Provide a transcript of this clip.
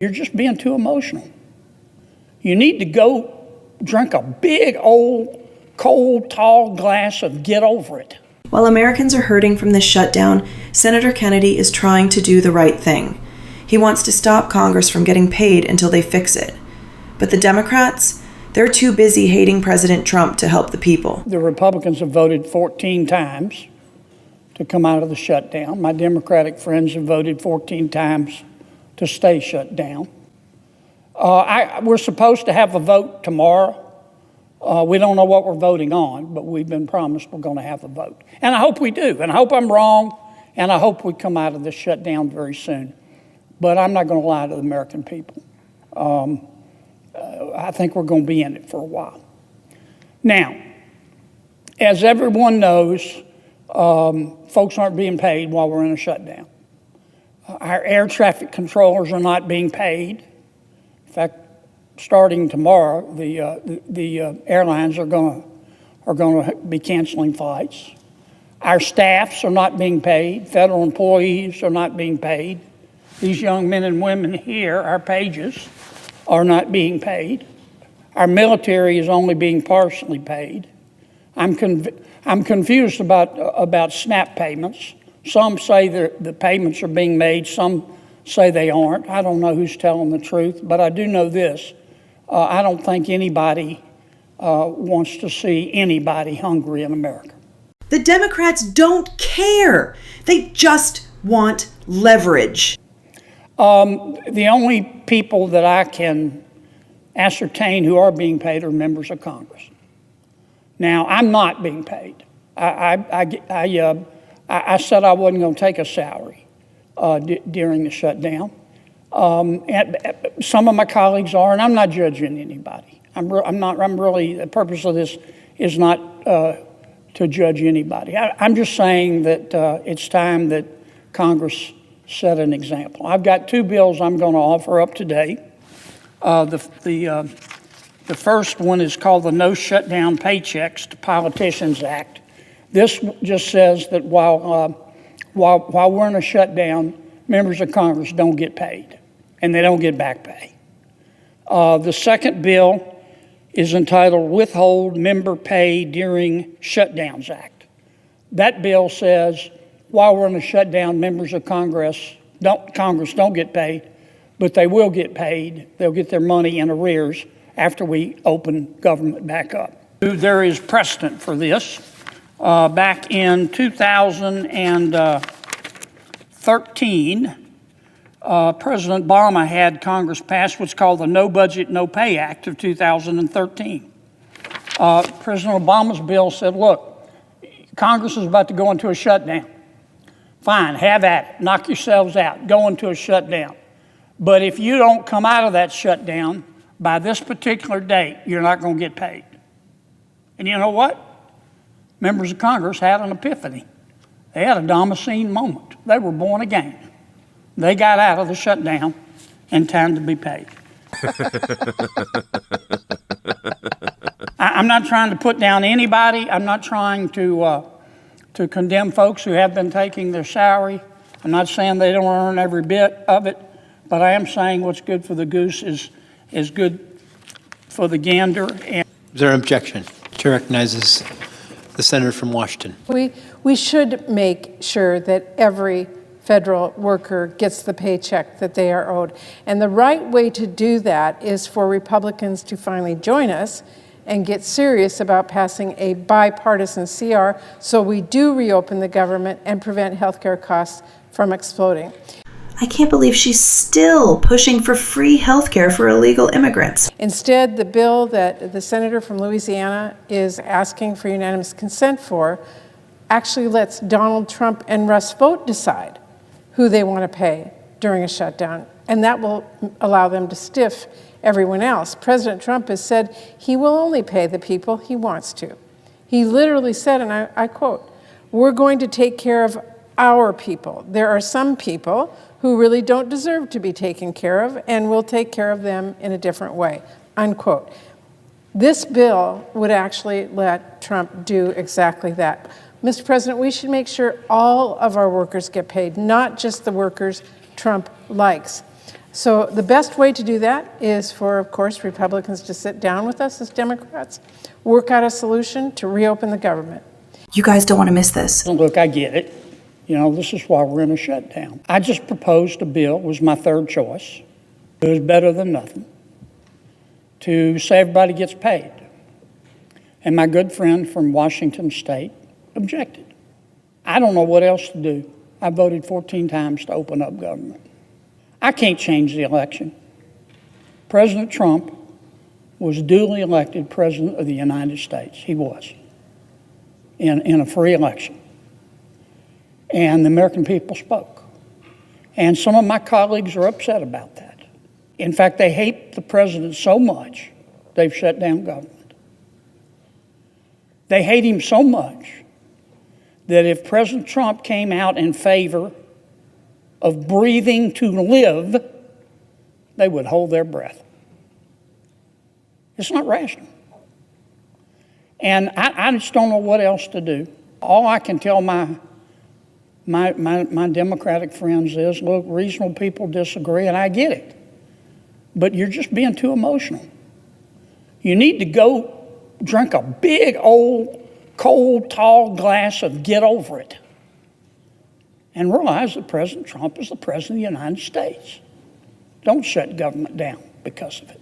You're just being too emotional. You need to go drink a big, old, cold, tall glass of get over it. While Americans are hurting from this shutdown, Senator Kennedy is trying to do the right thing. He wants to stop Congress from getting paid until they fix it. But the Democrats, they're too busy hating President Trump to help the people. The Republicans have voted 14 times to come out of the shutdown. My Democratic friends have voted 14 times to stay shut down. We're supposed to have a vote tomorrow. We don't know what we're voting on, but we've been promised we're going to have a vote. And I hope we do, and I hope I'm wrong, and I hope we come out of this shutdown very soon. But I'm not going to lie to the American people. I think we're going to be in it for a while. Now, as everyone knows, folks aren't being paid while we're in a shutdown. Our air traffic controllers are not being paid. In fact, starting tomorrow, the airlines are going to be canceling flights. Our staffs are not being paid. Federal employees are not being paid. These young men and women here, our pages, are not being paid. Our military is only being partially paid. I'm confused about SNAP payments. Some say the payments are being made. Some say they aren't. I don't know who's telling the truth, but I do know this. I don't think anybody wants to see anybody hungry in America. The Democrats don't care. They just want leverage. The only people that I can ascertain who are being paid are members of Congress. Now, I'm not being paid. I said I wasn't going to take a salary during the shutdown. And some of my colleagues are, and I'm not judging anybody. The purpose of this is not to judge anybody. I'm just saying that it's time that Congress set an example. I've got two bills I'm going to offer up today. The first one is called the No Shutdown Paychecks to Politicians Act. This just says that while we're in a shutdown, members of Congress don't get paid, and they don't get back pay. The second bill is entitled Withhold Member Pay During Shutdowns Act. That bill says while we're in a shutdown, members of Congress don't get paid, but they will get paid. They'll get their money in arrears after we open government back up. There is precedent for this. Back in 2013, President Obama had Congress pass what's called the No Budget, No Pay Act of 2013. President Obama's bill said, look, Congress is about to go into a shutdown. Fine, have at it. Knock yourselves out. Go into a shutdown. But if you don't come out of that shutdown by this particular date, you're not going to get paid. And you know what? Members of Congress had an epiphany. They had a Damascene moment. They were born again. They got out of the shutdown in time to be paid. I'm not trying to put down anybody. I'm not trying to condemn folks who have been taking their salary. I'm not saying they don't earn every bit of it, but I am saying what's good for the goose is good for the gander. Is there an objection? Chair recognizes the senator from Washington. We should make sure that every federal worker gets the paycheck that they are owed. And the right way to do that is for Republicans to finally join us and get serious about passing a bipartisan CR so we do reopen the government and prevent healthcare costs from exploding. I can't believe she's still pushing for free healthcare for illegal immigrants. Instead, the bill that the senator from Louisiana is asking for unanimous consent for actually lets Donald Trump and Russ Vought decide who they want to pay during a shutdown, and that will allow them to stiff everyone else. President Trump has said he will only pay the people he wants to. He literally said, and I quote, "We're going to take care of our people. There are some people who really don't deserve to be taken care of, and we'll take care of them in a different way," unquote. This bill would actually let Trump do exactly that. Mr. President, we should make sure all of our workers get paid, not just the workers Trump likes. So the best way to do that is for, of course, Republicans to sit down with us as Democrats, work out a solution to reopen the government. You guys don't want to miss this. Look, I get it. You know, this is why we're in a shutdown. I just proposed a bill, it was my third choice. It was better than nothing, to say everybody gets paid. And my good friend from Washington State objected. I don't know what else to do. I voted 14 times to open up government. I can't change the election. President Trump was duly elected President of the United States. He was, in a free election. And the American people spoke. And some of my colleagues are upset about that. In fact, they hate the president so much, they've shut down government. They hate him so much that if President Trump came out in favor of breathing to live, they would hold their breath. It's not rational. And I just don't know what else to do. All I can tell my Democratic friends is, look, reasonable people disagree, and I get it. But you're just being too emotional. You need to go drink a big, old, cold, tall glass of get over it and realize that President Trump is the President of the United States. Don't shut government down because of it.